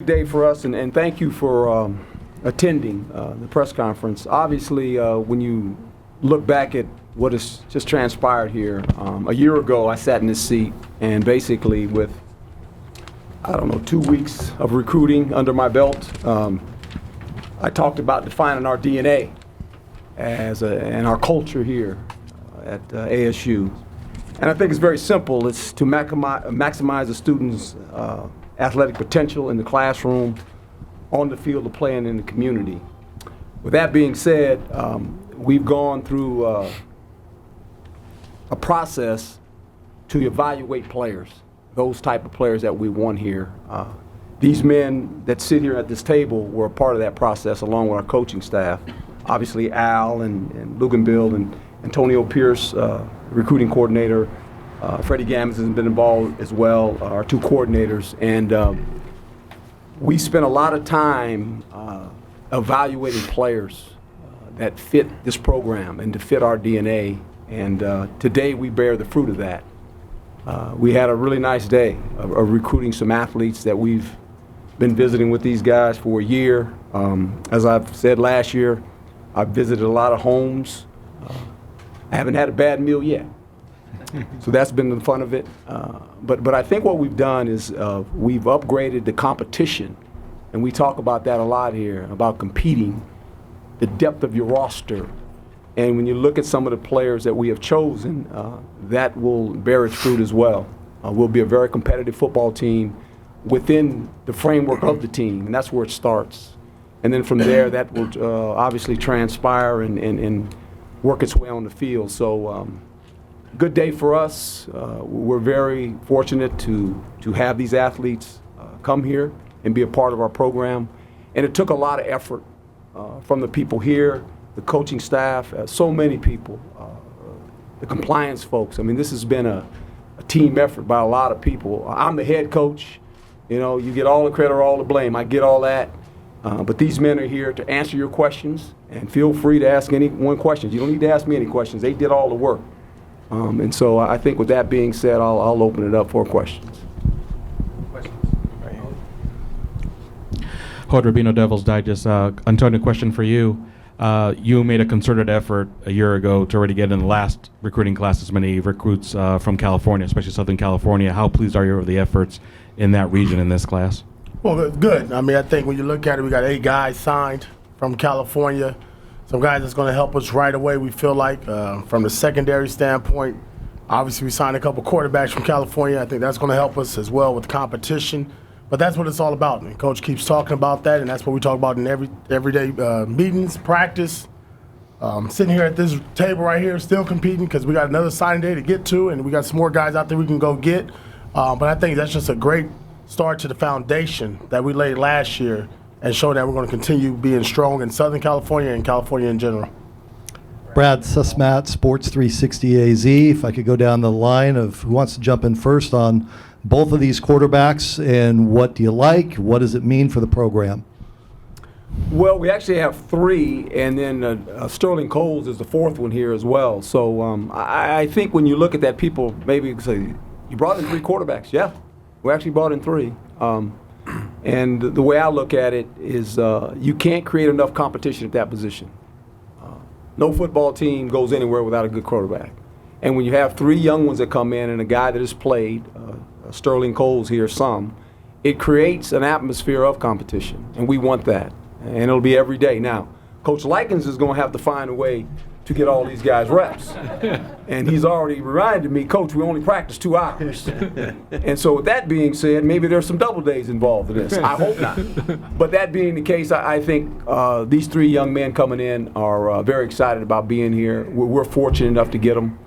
Day for us, and thank you for attending the press conference. Obviously, when you look back at what has just transpired here, a year ago I sat in this seat, and basically with, 2 weeks of recruiting under my belt, I talked about defining our DNA and our culture here at ASU. And I think it's very simple. It's to maximize the students' athletic potential in the classroom, on the field of play, and in the community. With that being said, we've gone through a process to evaluate players, those type of players that we want here. These men that sit here at this table were a part of that process along with our coaching staff. Obviously Al and Luganbill and Antonio Pierce, recruiting coordinator. Freddie Gammons has been involved as well, our two coordinators, and we spent a lot of time evaluating players that fit this program and to fit our DNA, and today we bear the fruit of that. We had a really nice day of recruiting some athletes that we've been visiting with these guys for a year. As I've said last year, I've visited a lot of homes. I haven't had a bad meal yet. So that's been the fun of it. But I think what we've done is we've upgraded the competition, and we talk about that a lot here, about competing, the depth of your roster. And when you look at some of the players that we have chosen, that will bear its fruit as well. We'll be a very competitive football team within the framework of the team, and that's where it starts. And then from there, that will obviously transpire and work its way on the field. So good day for us. We're very fortunate to have these athletes come here and be a part of our program. And it took a lot of effort from the people here, the coaching staff, so many people, the compliance folks. I mean, this has been a team effort by a lot of people. I'm the head coach. You know, you get all the credit or all the blame. I get all that. But these men are here to answer your questions, and feel free to ask anyone questions. You don't need to ask me any questions. They did all the work. And so I think with that being said, I'll open it up for questions. Hod Rubino, Devil's Digest. Antonio, question for you. You made a concerted effort a year ago to already get in the last recruiting class as many recruits from California, especially Southern California. How pleased are you with the efforts in that region in this class? Well, good. I mean, I think when you look at it, we got 8 guys signed from California. Some guys that's going to help us right away, we feel like, from the secondary standpoint. Obviously, we signed a couple quarterbacks from California. I think that's going to help us as well with competition. But that's what it's all about. And Coach keeps talking about that, and that's what we talk about in everyday meetings, practice. Sitting here at this table right here, still competing because we got another signing day to get to, and we got some more guys out there we can go get. But I think that's just a great start to the foundation that we laid last year, and show that we're going to continue being strong in Southern California and California in general. Brad Sussmat, Sports 360 AZ. If I could go down the line of who wants to jump in first on both of these quarterbacks, and what do you like? What does it mean for the program? Well, we actually have 3, and then Sterling Coles is the 4th one here as well. So I think when you look at that, people maybe say, you brought in 3 quarterbacks. Yeah, we actually brought in 3. And the way I look at it is you can't create enough competition at that position. No football team goes anywhere without a good quarterback. And when you have 3 young ones that come in and a guy that has played, Sterling Coles here some, it creates an atmosphere of competition, and we want that. And it'll be every day. Now, Coach Likens is going to have to find a way to get all these guys reps. And he's already reminded me, Coach, we only practice 2 hours. And so with that being said, maybe there's some double days involved in this. I hope not. But that being the case, I think these 3 young men coming in are very excited about being here. We're fortunate enough to get them.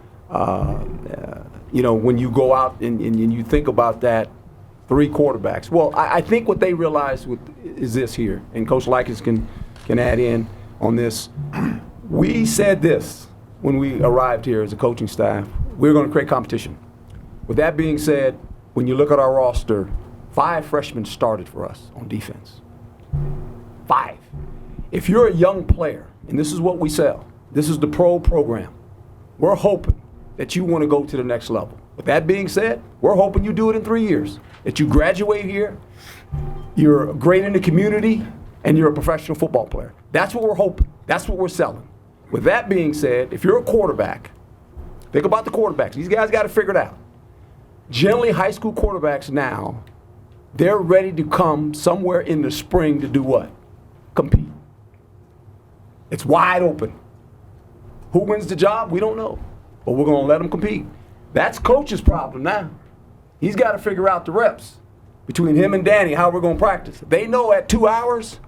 You know, when you go out and you think about that, 3 quarterbacks. Well, I think what they realize is this here, and Coach Likens can add in on this. We said this when we arrived here as a coaching staff. We're going to create competition. With that being said, when you look at our roster, 5 freshmen started for us on defense. 5. If you're a young player, and this is what we sell, this is the pro program, we're hoping that you want to go to the next level. With that being said, we're hoping you do it in 3 years, that you graduate here, you're great in the community, and you're a professional football player. That's what we're hoping. That's what we're selling. With that being said, if you're a quarterback, think about the quarterbacks. These guys got to figure it out. Generally, high school quarterbacks now, they're ready to come somewhere in the spring to do what? Compete. It's wide open. Who wins the job? We don't know. But we're going to let them compete. That's coach's problem now. He's got to figure out the reps between him and Danny, how we're going to practice. They know at 2 hours,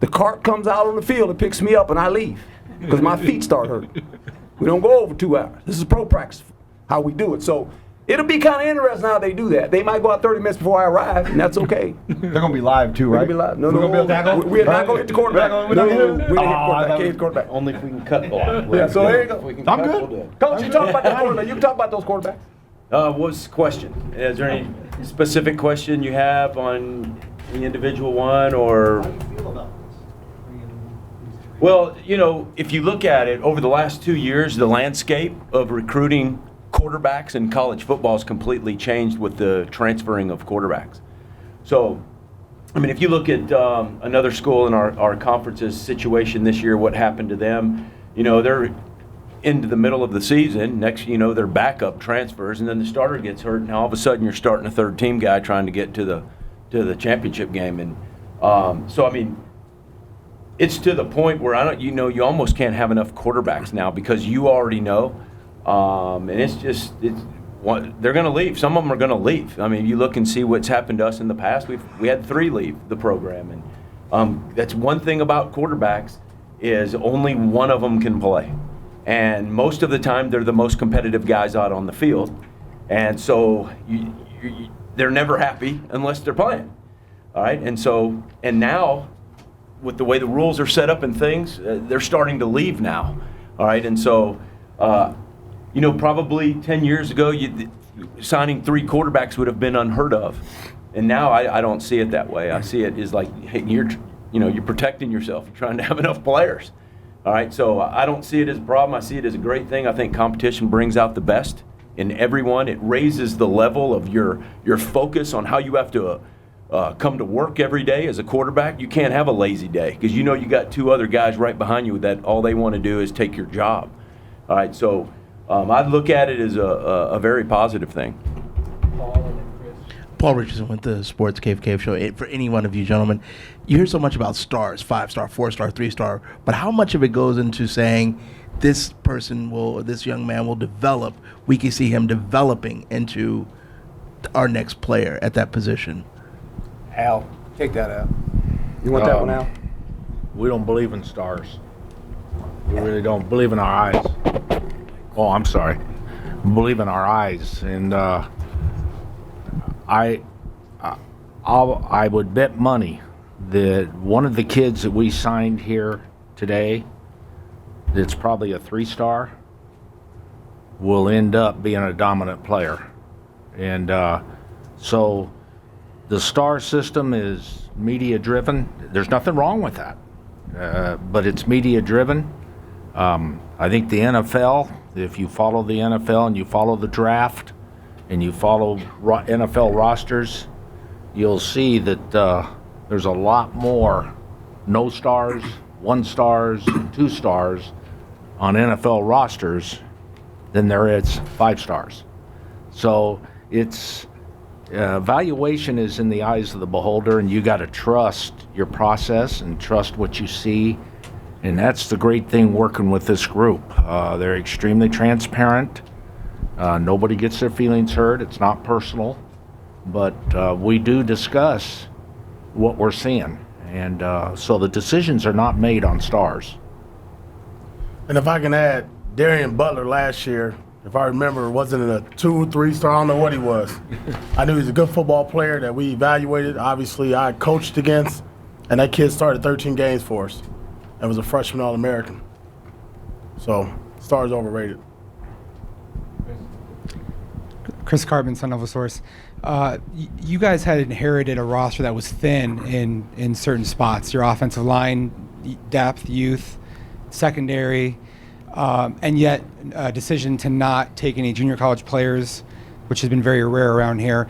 the cart comes out on the field and picks me up and I leave because my feet start hurting. We don't go over 2 hours. This is pro practice, how we do it. So it'll be kind of interesting how they do that. They might go out 30 minutes before I arrive, and that's okay. They're going to be live too, right? They're going to be live. No, We're gonna be able to tackle? we're not going to hit the quarterback. We're not gonna hit him? We didn't hit quarterback. Can't hit the quarterback. Only if we can cut block. Yeah, so there you go. If we can I'm cut, good. we'll do it. Coach, you talk about the quarterback. You can talk about those quarterbacks. What's the question? Is there any specific question you have on the individual one, or? Well, you know, if you look at it over the last 2 years, the landscape of recruiting quarterbacks in college football has completely changed with the transferring of quarterbacks. So, I mean, if you look at another school in our conference's situation this year, what happened to them, you know, they're into the middle of the season. Next, you know, their backup transfers, and then the starter gets hurt, and all of a sudden you're starting a third-team guy trying to get to the championship game. And so, I mean, it's to the point where you almost can't have enough quarterbacks now because you already know, and they're going to leave. Some of them are going to leave. I mean, you look and see what's happened to us in the past. We had 3 leave the program, and that's one thing about quarterbacks is only one of them can play. And most of the time, they're the most competitive guys out on the field. And so they're never happy unless they're playing. All right? And now, with the way the rules are set up and things, they're starting to leave now. All right? And so, probably 10 years ago, signing 3 quarterbacks would have been unheard of. And now I don't see it that way. I see it as like, hey, you're protecting yourself. You're trying to have enough players. All right, so I don't see it as a problem. I see it as a great thing. I think competition brings out the best in everyone. It raises the level of your focus on how you have to come to work every day as a quarterback. You can't have a lazy day because you got 2 other guys right behind you that all they want to do is take your job. All right, so I look at it as a very positive thing. Paul Richardson with the Sports Cave Show. For any one of you gentlemen, you hear so much about stars, 5-star, 4-star, 3-star, but how much of it goes into saying this young man will develop, we can see him developing into our next player at that position? Al, take that out. You want that one out? We don't believe in stars. We really don't believe in our eyes. Oh, I'm sorry. We believe in our eyes, and I would bet money that one of the kids that we signed here today, that's probably a 3-star, will end up being a dominant player. And so the star system is media driven. There's nothing wrong with that, but it's media driven. I think the NFL, if you follow the NFL and you follow the draft and you follow NFL rosters, you'll see that there's a lot more no stars, 1 stars, 2 stars on NFL rosters than there is 5 stars. So it's valuation is in the eyes of the beholder, and you got to trust your process and trust what you see. And that's the great thing working with this group. They're extremely transparent. Nobody gets their feelings hurt. It's not personal. But we do discuss what we're seeing. And so the decisions are not made on stars. And if I can add, Darian Butler last year, if I remember, wasn't in a 2, 3-star, I don't know what he was. I knew he was a good football player that we evaluated. Obviously, I coached against, and that kid started 13 games for us and was a freshman All-American. So, stars overrated. Chris Carbon, Sun Nova Source. You guys had inherited a roster that was thin in certain spots. Your offensive line, depth, youth, secondary, and yet a decision to not take any junior college players which has been very rare around here.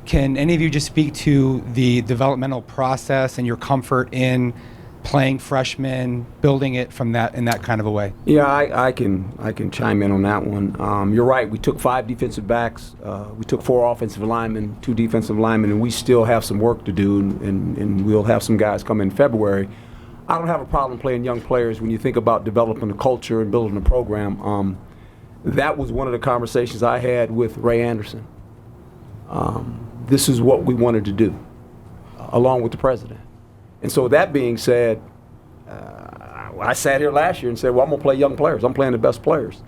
Can any of you just speak to the developmental process and your comfort in playing freshmen, building it from that in that kind of a way? Yeah, I can chime in on that one. You're right. We took 5 defensive backs. We took 4 offensive linemen, 2 defensive linemen, and we still have some work to do. And we'll have some guys come in February. I don't have a problem playing young players when you think about developing a culture and building a program. That was one of the conversations I had with Ray Anderson. This is what we wanted to do, along with the president. And so that being said, I sat here last year and said, well, I'm going to play young players. I'm playing the best players.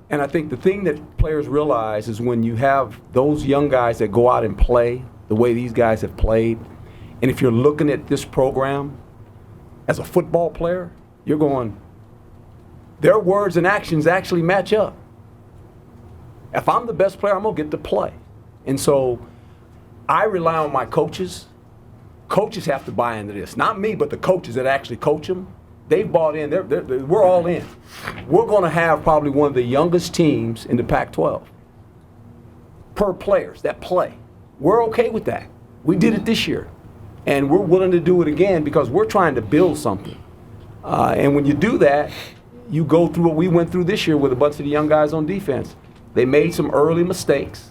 And I think the thing that players realize is when you have those young guys that go out and play the way these guys have played, and if you're looking at this program as a football player, you're going, their words and actions actually match up. If I'm the best player, I'm going to get to play. And so I rely on my coaches. Coaches have to buy into this. Not me, but the coaches that actually coach them. They've bought in. We're all in. We're going to have probably one of the youngest teams in the Pac-12 per players that play. We're okay with that. We did it this year. And we're willing to do it again because we're trying to build something. And when you do that, you go through what we went through this year with a bunch of the young guys on defense. They made some early mistakes,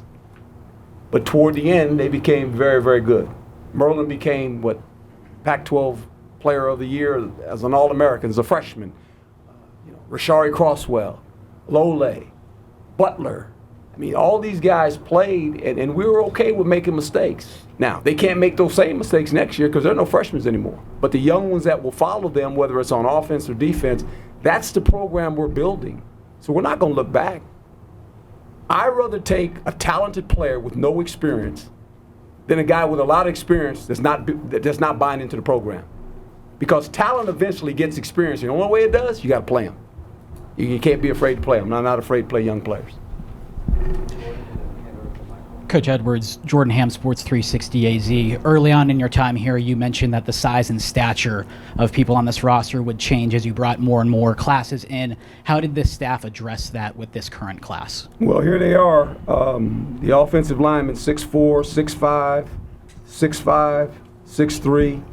but toward the end, they became very, very good. Merlin became what Pac-12 Player of the Year as an All-American, as a freshman. Rashari Crosswell, Lole, Butler. I mean, all these guys played, and we were okay with making mistakes. Now, they can't make those same mistakes next year because there are no freshmen anymore. But the young ones that will follow them, whether it's on offense or defense, that's the program we're building. So we're not going to look back. I'd rather take a talented player with no experience than a guy with a lot of experience that's not buying into the program. Because talent eventually gets experience. And the only way it does, you got to play them. You can't be afraid to play them. I'm not afraid to play young players. Coach Edwards, Jordan Ham, Sports 360 AZ. Early on in your time here, you mentioned that the size and stature of people on this roster would change as you brought more and more classes in. How did this staff address that with this current class? Well, here they are. The offensive linemen, 6'4", 6'5", 6'5", 6'3".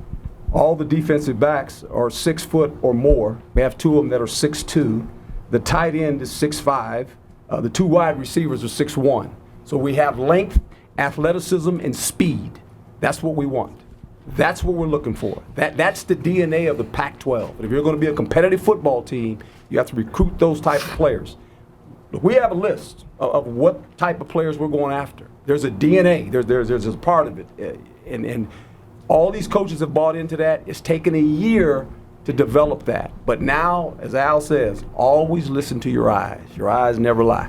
All the defensive backs are 6 foot or more. We have 2 of them that are 6'2". The tight end is 6'5". The 2 wide receivers are 6'1". So we have length, athleticism, and speed. That's what we want. That's what we're looking for. That's the DNA of the Pac-12. But if you're going to be a competitive football team, you have to recruit those type of players. Look, we have a list of what type of players we're going after. There's a DNA. There's a part of it. And all these coaches have bought into that. It's taken a year to develop that. But now, as Al says, always listen to your eyes. Your eyes never lie.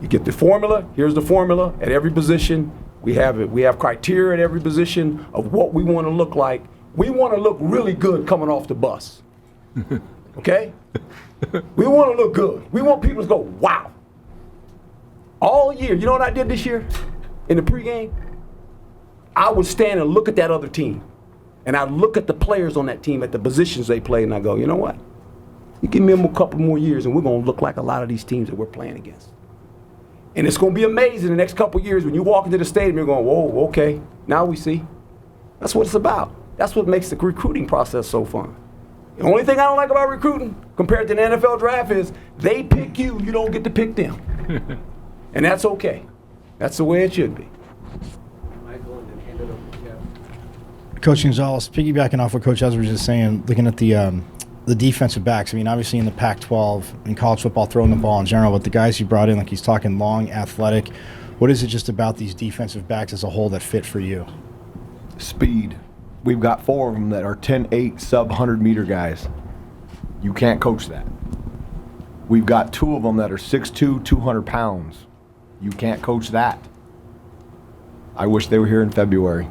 You get the formula. Here's the formula. At every position, we have it. We have criteria at every position of what we want to look like. We want to look really good coming off the bus. Okay? We want to look good. We want people to go, wow. All year. You know what I did this year in the pregame? I would stand and look at that other team. And I look at the players on that team at the positions they play, and I go, you know what? You give me a couple more years, and we're going to look like a lot of these teams that we're playing against. And it's going to be amazing the next couple years when you walk into the stadium, you're going, whoa, okay, now we see. That's what it's about. That's what makes the recruiting process so fun. The only thing I don't like about recruiting compared to the NFL draft is they pick you, you don't get to pick them. And that's okay. That's the way it should be. Coach Gonzalez, piggybacking off what Coach Edwards was just saying, looking at the defensive backs. I mean, obviously in the Pac-12, in college football, throwing the ball in general, but the guys you brought in, like he's talking long, athletic. What is it just about these defensive backs as a whole that fit for you? Speed. We've got 4 of them that are 10-8 sub-100-meter guys. You can't coach that. We've got 2 of them that are 6'2", 200 pounds. You can't coach that. I wish they were here in February.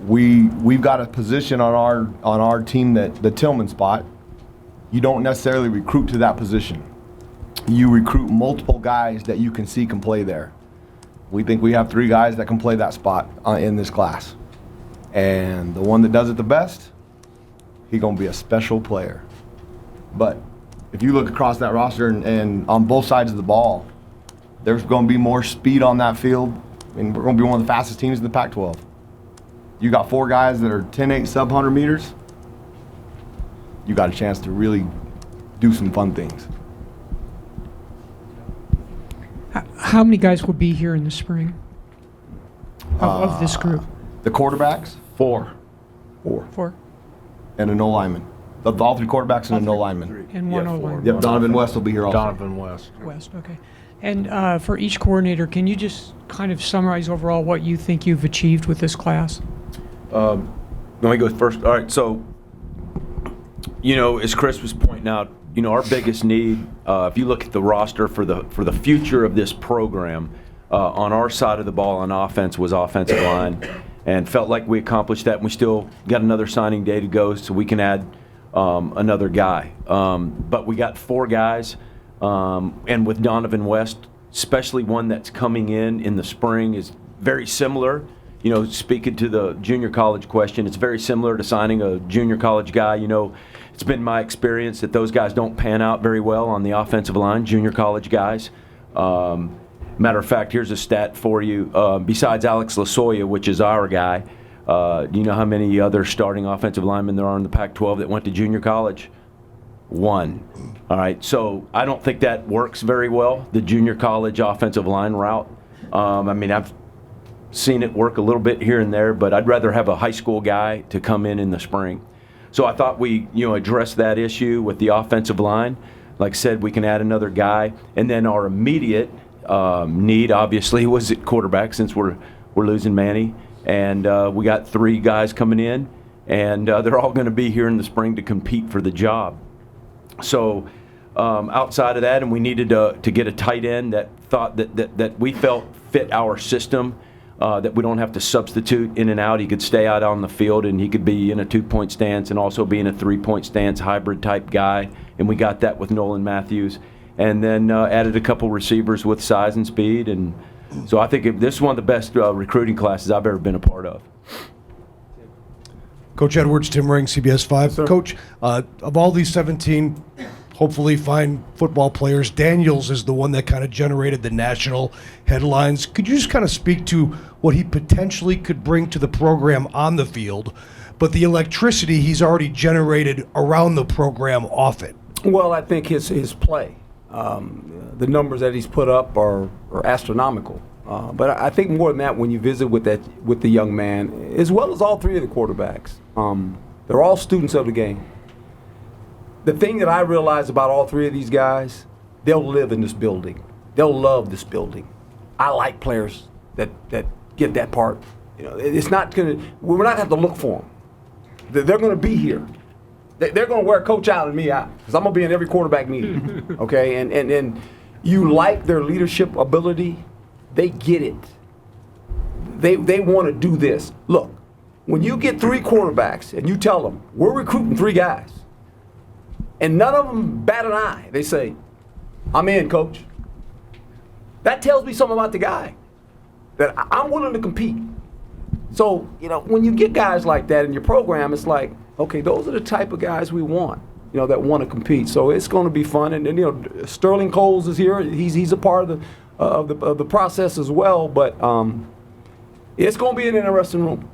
We've got a position on our team that the Tillman spot. You don't necessarily recruit to that position. You recruit multiple guys that you can see can play there. We think we have 3 guys that can play that spot in this class, and the one that does it the best, he's gonna be a special player. But if you look across that roster and on both sides of the ball, There's going to be more speed on that field, and we're going to be one of the fastest teams in the Pac-12. You got 4 guys that are 10.8 sub-100 meters. You got a chance to really do some fun things. How many guys will be here in the spring of this group? The quarterbacks, 4. 4 and a no lineman. All 3 quarterbacks and a no lineman. and one O-line. Yep, Donovan West will be here also. Donovan West. West, okay. And for each coordinator, can you just kind of summarize overall what you think you've achieved with this class? Let me go first. All right, so, as Chris was pointing out, our biggest need, if you look at the roster for the future of this program, on our side of the ball on offense was offensive line, and felt like we accomplished that. And we still got another signing day to go, so we can add another guy. But we got 4 guys, and with Donovan West, especially one that's coming in the spring, is very similar. Speaking to the junior college question, it's very similar to signing a junior college guy. It's been my experience that those guys don't pan out very well on the offensive line, junior college guys. Matter of fact, here's a stat for you. Besides Alex Lasoya, which is our guy, do you know how many other starting offensive linemen there are in the Pac-12 that went to junior college? 1. All right, so I don't think that works very well, the junior college offensive line route. I've seen it work a little bit here and there, but I'd rather have a high school guy to come in the spring. So I thought we, addressed that issue with the offensive line. Like I said, we can add another guy, and then our immediate need, obviously, was at quarterback since we're losing Manny, and we got 3 guys coming in, and they're all going to be here in the spring to compete for the job. So outside of that, and we needed to get a tight end that we felt fit our system. That we don't have to substitute in and out. He could stay out on the field, and he could be in a 2-point stance and also be in a 3-point stance hybrid type guy. And we got that with Nolan Matthews. And then added a couple receivers with size and speed. And so I think this is one of the best recruiting classes I've ever been a part of. Coach Edwards, Tim Ring, CBS 5. Coach, of all these 17 hopefully fine football players, Daniels is the one that kind of generated the national headlines. Could you just kind of speak to what he potentially could bring to the program on the field, but the electricity he's already generated around the program off it? Well, I think his play, the numbers that he's put up are astronomical. But I think more than that, when you visit with the young man, as well as all 3 of the quarterbacks, they're all students of the game. The thing that I realize about all 3 of these guys, they'll live in this building. They'll love this building. I like players that get that part. It's not gonna. We're not gonna have to look for them. They're gonna be here. They're gonna wear Coach Allen and me out because I'm gonna be in every quarterback meeting. Okay, and you like their leadership ability. They get it. They want to do this. Look, when you get 3 quarterbacks and you tell them we're recruiting 3 guys. And none of them bat an eye. They say, I'm in, coach. That tells me something about the guy, that I'm willing to compete. So, when you get guys like that in your program, it's like, okay, those are the type of guys we want, that want to compete. So it's going to be fun. And Sterling Coles is here. He's a part of the process as well. But it's going to be an interesting room.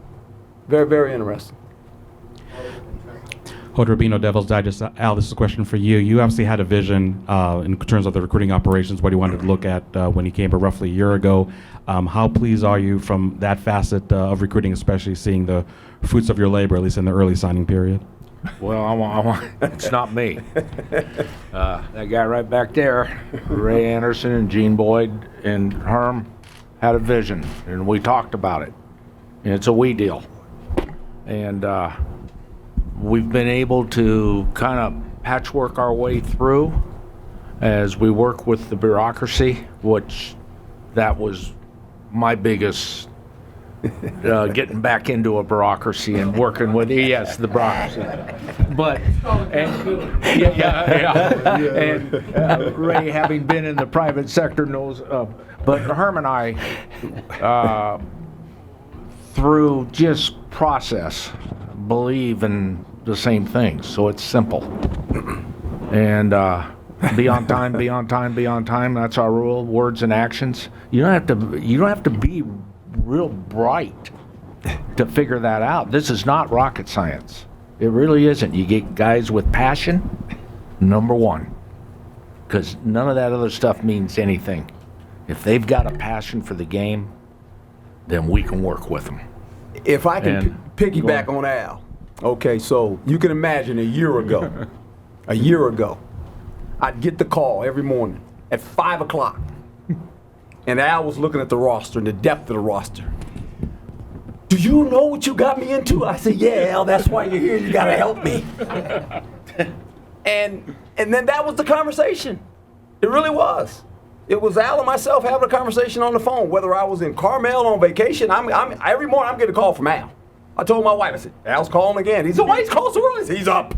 Very, very interesting. Hood Rubino, Devil's Digest. Al, this is a question for you. You obviously had a vision in terms of the recruiting operations, what you wanted to look at when you came roughly a year ago. How pleased are you from that facet of recruiting, especially seeing the fruits of your labor, at least in the early signing period? Well, I want it's not me. That guy right back there, Ray Anderson and Gene Boyd and Herm, had a vision, and we talked about it. And it's a we deal. And we've been able to kind of patchwork our way through as we work with the bureaucracy, which that was my biggest getting back into a bureaucracy and working with the bureaucracy. But and Ray, having been in the private sector, knows. But Herm and I, through just process, believe in the same things. So it's simple. And Be on time, be on time, be on time. That's our rule. Words and actions. You don't have to be real bright to figure that out. This is not rocket science. It really isn't. You get guys with passion, number one, because none of that other stuff means anything. If they've got a passion for the game, then we can work with them. If I can piggyback on Al, okay, so you can imagine a year ago, I'd get the call every morning at 5 o'clock, and Al was looking at the roster and the depth of the roster. Do you know what you got me into? I said, yeah, Al, that's why you're here. You got to help me. and then that was the conversation. It really was. It was Al and myself having a conversation on the phone, whether I was in Carmel on vacation. Every morning I'm getting a call from Al. I told my wife, I said, Al's calling again. He said, why he's calling so early? I said, he's up.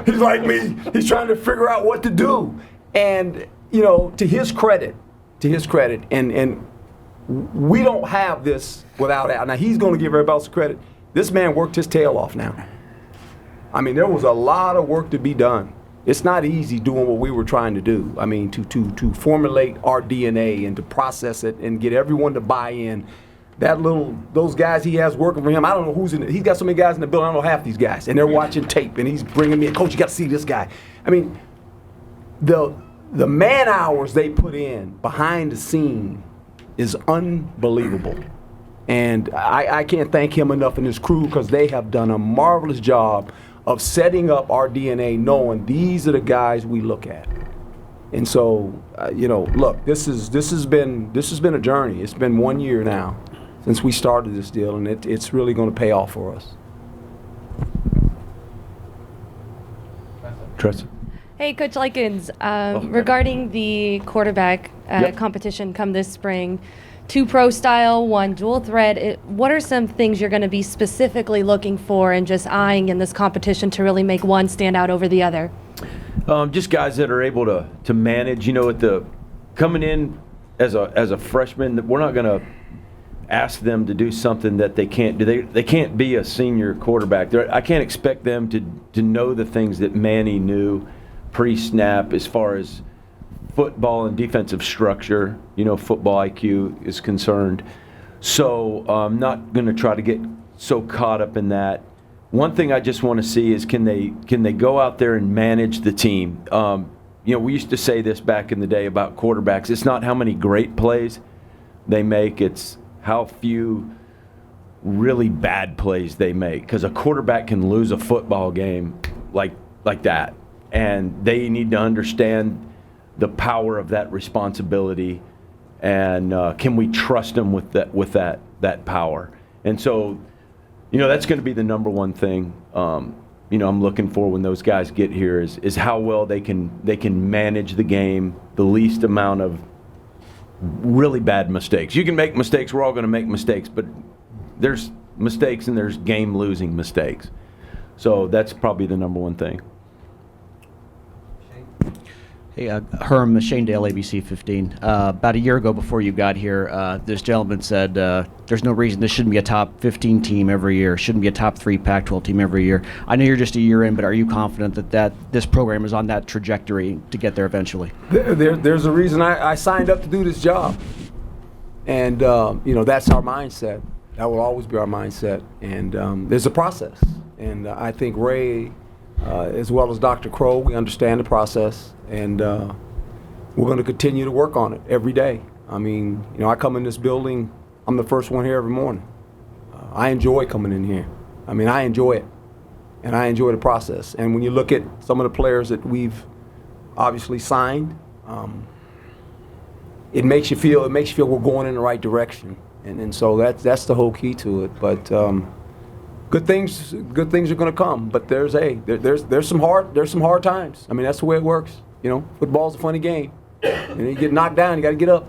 He's like me. He's trying to figure out what to do. And, you know, to his credit, and we don't have this without Al. Now, he's going to give everybody else credit. This man worked his tail off now. I mean, there was a lot of work to be done. It's not easy doing what we were trying to do. I mean, to formulate our DNA and to process it and get everyone to buy in. Those guys he has working for him, I don't know who's in it. He's got so many guys in the building, I don't know half these guys. And they're watching tape, and he's bringing me, Coach, you got to see this guy. I mean, the man hours they put in behind the scene is unbelievable. And I can't thank him enough and his crew, because they have done a marvelous job of setting up our DNA, knowing these are the guys we look at. And so, you know, look, this has been a journey. It's been 1 year now since we started this deal, and it's really going to pay off for us. Tressa. Hey, Coach Likens, regarding the quarterback competition come this spring, 2 pro style, 1 dual threat, what are some things you're going to be specifically looking for and just eyeing in this competition to really make one stand out over the other? Just guys that are able to manage, you know, coming in as a freshman, we're not going to ask them to do something that they can't do. They can't be a senior quarterback. I can't expect them to know the things that Manny knew pre-snap as far as football and defensive structure, you know, football IQ is concerned. So I'm not going to try to get so caught up in that. One thing I just want to see is can they go out there and manage the team? You know, we used to say this back in the day about quarterbacks. It's not how many great plays they make, it's how few really bad plays they make. Because a quarterback can lose a football game like that. And they need to understand the power of that responsibility, and can we trust them with that power? And so, you know, that's going to be the number one thing. You know, I'm looking for when those guys get here is how well they can manage the game, the least amount of really bad mistakes. You can make mistakes. We're all going to make mistakes, but there's mistakes and there's game-losing mistakes. So that's probably the number one thing. Hey, Herm, Shane Dale, ABC 15. About a year ago before you got here, this gentleman said there's no reason this shouldn't be a top 15 team every year, shouldn't be a top 3 Pac-12 team every year. I know you're just a year in, but are you confident that this program is on that trajectory to get there eventually? There's a reason I signed up to do this job. And, you know, that's our mindset. That will always be our mindset. And there's a process. And I think Ray, as well as Dr. Crow, we understand the process. And we're going to continue to work on it every day. I mean, you know, I come in this building, I'm the first one here every morning. I enjoy coming in here. I mean, I enjoy it. And I enjoy the process. And when you look at some of the players that we've obviously signed, it makes you feel we're going in the right direction. And so that's the whole key to it. But good things are going to come. But there's some hard times. I mean, that's the way it works. You know, football's a funny game. And you get knocked down, you got to get up.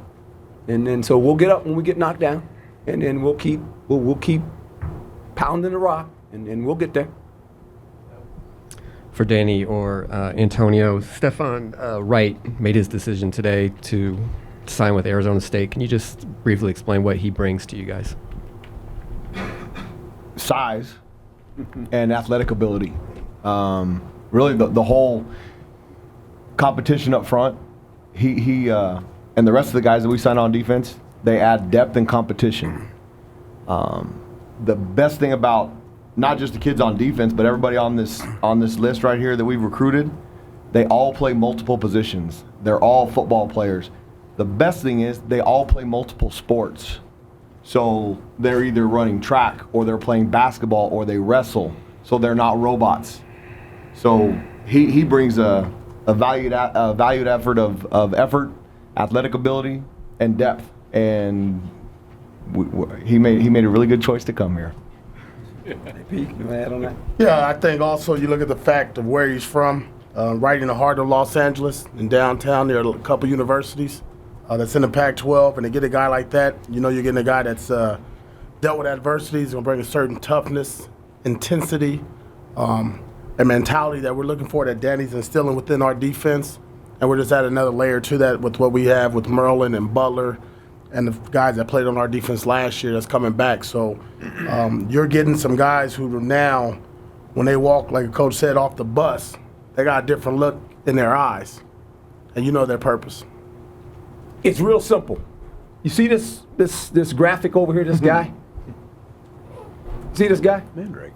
And then so we'll get up when we get knocked down, and then we'll keep pounding the rock, and we'll get there. For Danny or Antonio, Stefan Wright made his decision today to sign with Arizona State. Can you just briefly explain what he brings to you guys? Size and athletic ability. Really, the whole competition up front. He and the rest of the guys that we sign on defense, they add depth and competition. The best thing about not just the kids on defense, but everybody on this list right here that we've recruited, they all play multiple positions. They're all football players. The best thing is they all play multiple sports. So they're either running track or they're playing basketball or they wrestle. So they're not robots. So he brings a valued effort of effort, athletic ability, and depth. And he made a really good choice to come here. Pete, you want to add on that? Yeah, I think also you look at the fact of where he's from, right in the heart of Los Angeles, in downtown. There are a couple universities that's in the Pac-12, and to get a guy like that, you know you're getting a guy that's dealt with adversity. He's going to bring a certain toughness, intensity, and mentality that we're looking for that Danny's instilling within our defense. And we're just adding another layer to that with what we have with Merlin and Butler and the guys that played on our defense last year that's coming back. So you're getting some guys who now, when they walk, like a coach said, off the bus, they got a different look in their eyes, and you know their purpose. It's real simple. You see this graphic over here, this guy? See this guy? Mandrake.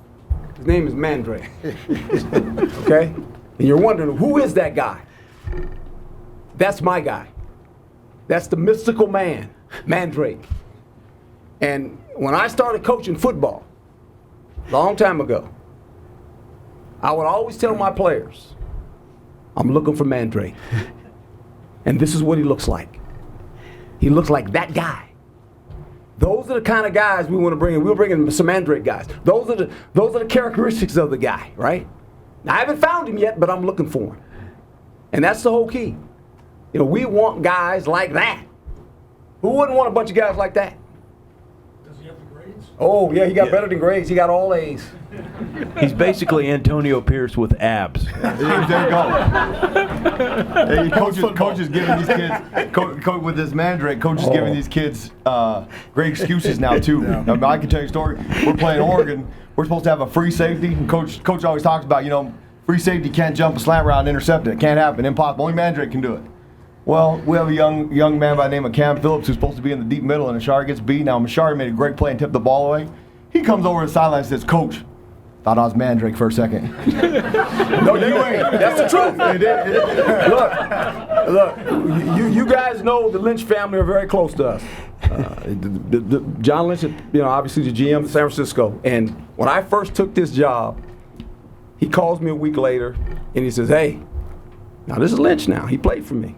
His name is Mandrake. Okay? And you're wondering, who is that guy? That's my guy. That's the mystical man, Mandrake. And when I started coaching football, a long time ago, I would always tell my players, I'm looking for Mandrake. And this is what he looks like. He looks like that guy. Those are the kind of guys we want to bring in. We'll bring in some Mandrake guys. Those are the characteristics of the guy, right? Now, I haven't found him yet, but I'm looking for him. And that's the whole key. You know, we want guys like that. Who wouldn't want a bunch of guys like that? Does he have the grades? Oh, yeah, he got better than grades. He got all A's. He's basically Antonio Pierce with abs. There you go. Hey, coach is giving these kids, with this Mandrake, coach is giving these kids great excuses now, too. Yeah. I mean, I can tell you a story. We're playing Oregon. We're supposed to have a free safety. And coach always talks about, you know, free safety can't jump a slant route and intercept it. It can't happen. Impossible. Only Mandrake can do it. Well, we have a young man by the name of Cam Phillips who's supposed to be in the deep middle, and Mashari gets beat. Now, Mashari made a great play and tipped the ball away. He comes over to the sideline and says, Coach, thought I was Mandrake for a second. No, you ain't. That's the truth. Look, you guys know the Lynch family are very close to us. John Lynch, obviously the GM of San Francisco. And when I first took this job, he calls me a week later, and he says, hey, now this is Lynch now. He played for me.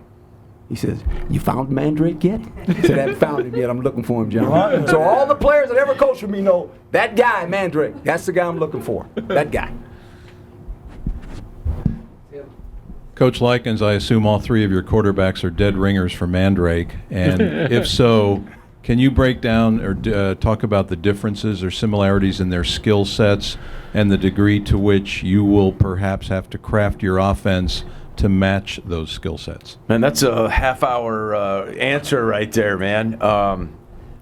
He says, you found Mandrake yet? I said, I haven't found him yet. I'm looking for him, John. So all the players that ever coached for me know that guy, Mandrake, that's the guy I'm looking for. That guy. Coach Likens, I assume all three of your quarterbacks are dead ringers for Mandrake. And if so, can you break down or talk about the differences or similarities in their skill sets and the degree to which you will perhaps have to craft your offense to match those skill sets? Man, that's a half-hour answer right there, man.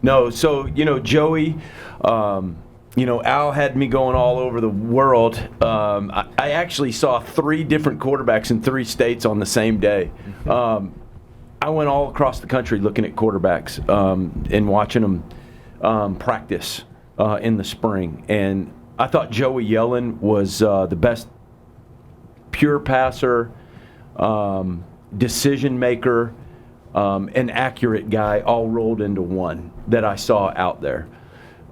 No, so, Joey, Al had me going all over the world. I actually saw 3 different quarterbacks in 3 states on the same day. I went all across the country looking at quarterbacks and watching them practice in the spring. And I thought Joey Yellen was the best pure passer, decision maker, an accurate guy, all rolled into one that I saw out there.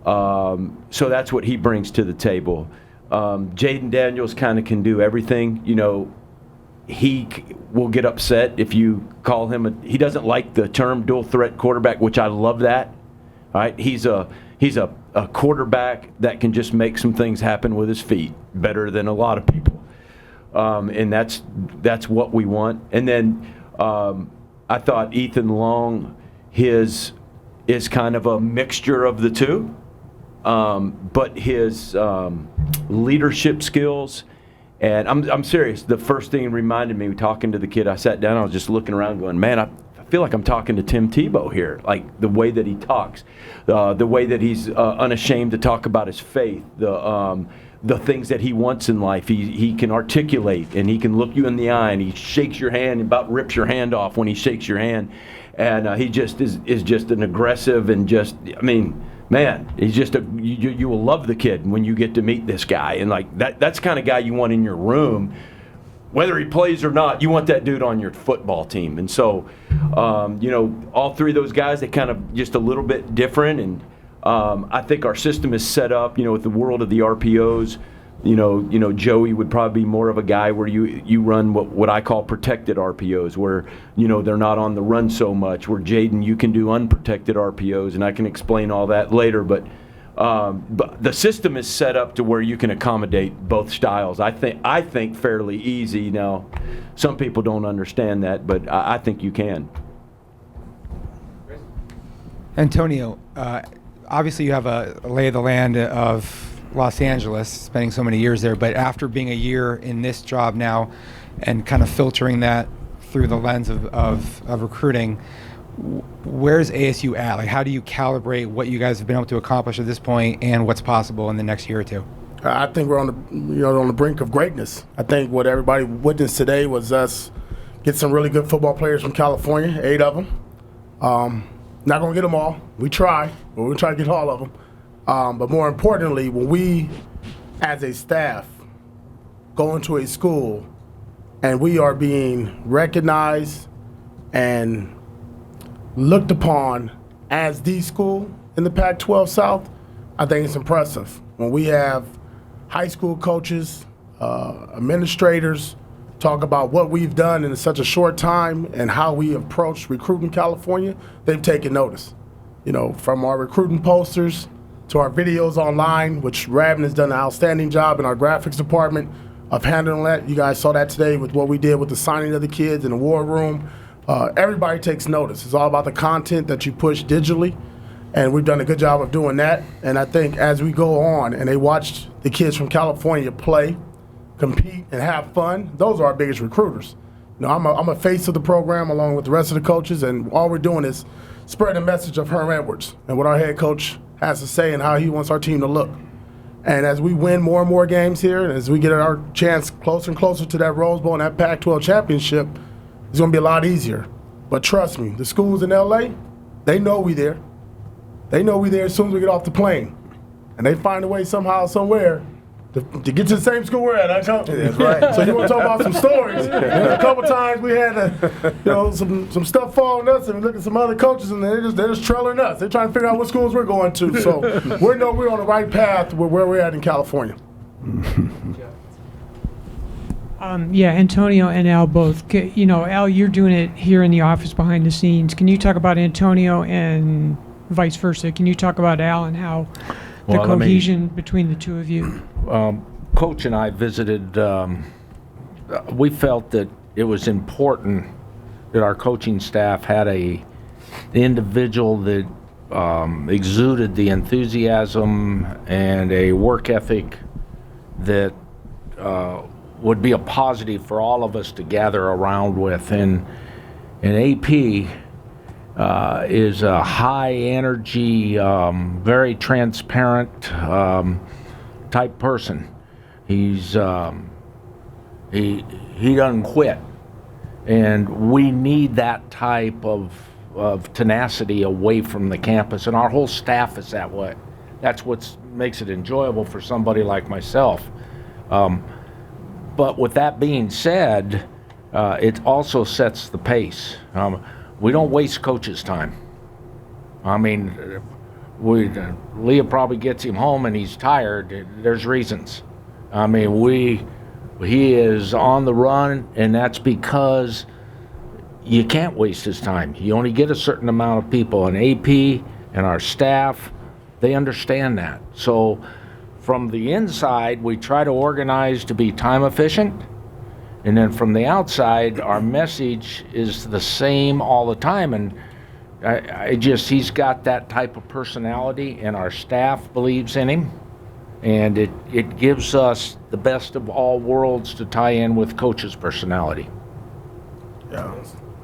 So that's what he brings to the table. Jaden Daniels kind of can do everything. He will get upset if you call him he doesn't like the term dual threat quarterback, which I love that. All right, he's a quarterback that can just make some things happen with his feet better than a lot of people. And that's what we want. And then I thought Ethan Long, his is kind of a mixture of the two, but his leadership skills, and I'm serious. The first thing it reminded me, talking to the kid, I sat down, I was just looking around going, man, I feel like I'm talking to Tim Tebow here, like the way that he talks, the way that he's unashamed to talk about his faith, the things that he wants in life. He can articulate, and he can look you in the eye, and he shakes your hand and about rips your hand off when he shakes your hand. And he just is just an aggressive and just, I mean, man, he's just you will love the kid when you get to meet this guy. And like that's the kind of guy you want in your room. Whether he plays or not, you want that dude on your football team. And so, all three of those guys, they kind of just a little bit different. And I think our system is set up, with the world of the RPOs. Joey would probably be more of a guy where you run what I call protected RPOs, where, they're not on the run so much, where Jaden, you can do unprotected RPOs, and I can explain all that later. But the system is set up to where you can accommodate both styles. I think fairly easy. Now, some people don't understand that, but I think you can. Antonio, obviously you have a lay of the land of Los Angeles, spending so many years there, but after being a year in this job now and kind of filtering that through the lens of recruiting, where's ASU at? Like, how do you calibrate what you guys have been able to accomplish at this point and what's possible in the next year or two? I think we're on the brink of greatness. I think what everybody witnessed today was us get some really good football players from California, 8 of them. Not going to get them all. We try, but we're going to try to get all of them. But more importantly, when we, as a staff, go into a school and we are being recognized and looked upon as the school in the Pac-12 South, I think it's impressive. When we have high school coaches, administrators talk about what we've done in such a short time and how we approach recruiting California, they've taken notice. From our recruiting posters to our videos online, which Rabin has done an outstanding job in our graphics department of handling that. You guys saw that today with what we did with the signing of the kids in the war room. Everybody takes notice. It's all about the content that you push digitally, and we've done a good job of doing that. And I think as we go on and they watch the kids from California play, compete, and have fun, those are our biggest recruiters. I'm a face of the program along with the rest of the coaches, and all we're doing is spreading the message of Herm Edwards and what our head coach has to say and how he wants our team to look. And as we win more and more games here, and as we get our chance closer and closer to that Rose Bowl and that Pac-12 championship, it's going to be a lot easier. But trust me, the schools in L.A., they know we there. They know we there as soon as we get off the plane. And they find a way somehow, somewhere, to get to the same school we're at. That's right. So you want to talk about some stories. A couple times we had some stuff following us, and we look at some other coaches, and they're just trailing us. They're trying to figure out what schools we're going to. So we know we're on the right path with where we're at in California. Antonio and Al both. Al, you're doing it here in the office behind the scenes. Can you talk about Antonio and vice versa? Can you talk about Al and how the cohesion between the two of you? Coach and I visited. We felt that it was important that our coaching staff had the individual that exuded the enthusiasm and a work ethic that would be a positive for all of us to gather around with. And AP is a high energy, very transparent type person. He's he doesn't quit, and we need that type of tenacity away from the campus, and our whole staff is that way. That's what makes it enjoyable for somebody like myself. But with that being said, it also sets the pace. We don't waste coaches' time. I mean, Leah probably gets him home and he's tired. There's reasons. I mean, he is on the run, and that's because you can't waste his time. You only get a certain amount of people, and AP and our staff, they understand that. So from the inside, we try to organize to be time efficient, and then from the outside, our message is the same all the time. And he's got that type of personality, and our staff believes in him, and it gives us the best of all worlds to tie in with coach's personality. Yeah.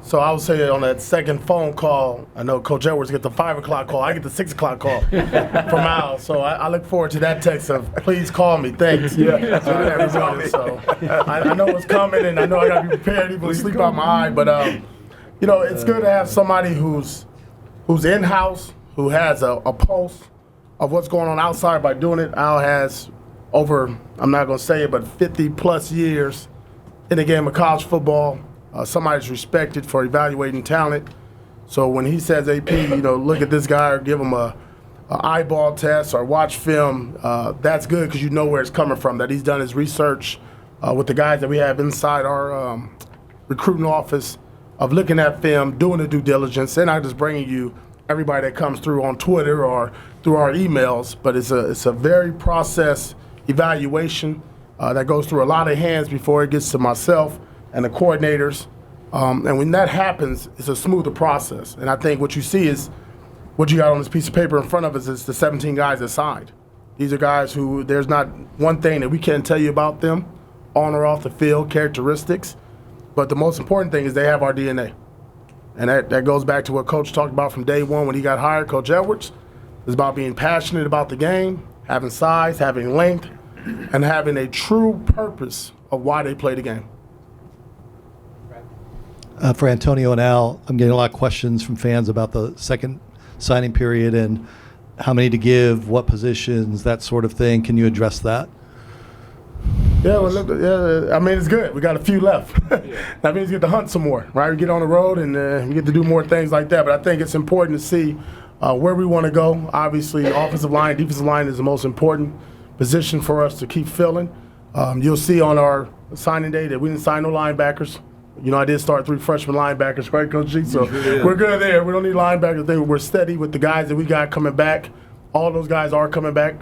So I would say on that second phone call, I know Coach Edwards get the 5 o'clock call. I get the 6 o'clock call from Al. So I look forward to that text of, please call me. Thanks. Every morning. So I know what's coming, and I know I got to be prepared, even with sleep out my eye. But, it's good to have somebody who's in-house, who has a pulse of what's going on outside by doing it. Al has over, I'm not going to say it, but 50-plus years in the game of college football. Somebody's respected for evaluating talent. So when he says, AP, look at this guy or give him a eyeball test or watch film, that's good because you know where it's coming from, that he's done his research with the guys that we have inside our recruiting office of looking at film, doing the due diligence. They're not just bringing you everybody that comes through on Twitter or through our emails, but it's a very processed evaluation that goes through a lot of hands before it gets to myself and the coordinators. And when that happens, it's a smoother process. And I think what you see is what you got on this piece of paper in front of us is the 17 guys that signed. These are guys who there's not one thing that we can't tell you about them, on or off the field, characteristics. But the most important thing is they have our DNA. And that goes back to what Coach talked about from day one when he got hired, Coach Edwards. It's about being passionate about the game, having size, having length, and having a true purpose of why they play the game. For Antonio and Al, I'm getting a lot of questions from fans about the second signing period and how many to give, what positions, that sort of thing. Can you address that? Yeah, I mean, it's good. We got a few left. That means we get to hunt some more, right? We get on the road and we get to do more things like that. But I think it's important to see where we want to go. Obviously, offensive line, defensive line is the most important position for us to keep filling. You'll see on our signing day that we didn't sign no linebackers. I did start 3 freshman linebackers, right, Coach G? So we're good there. We don't need linebackers. We're steady with the guys that we got coming back. All those guys are coming back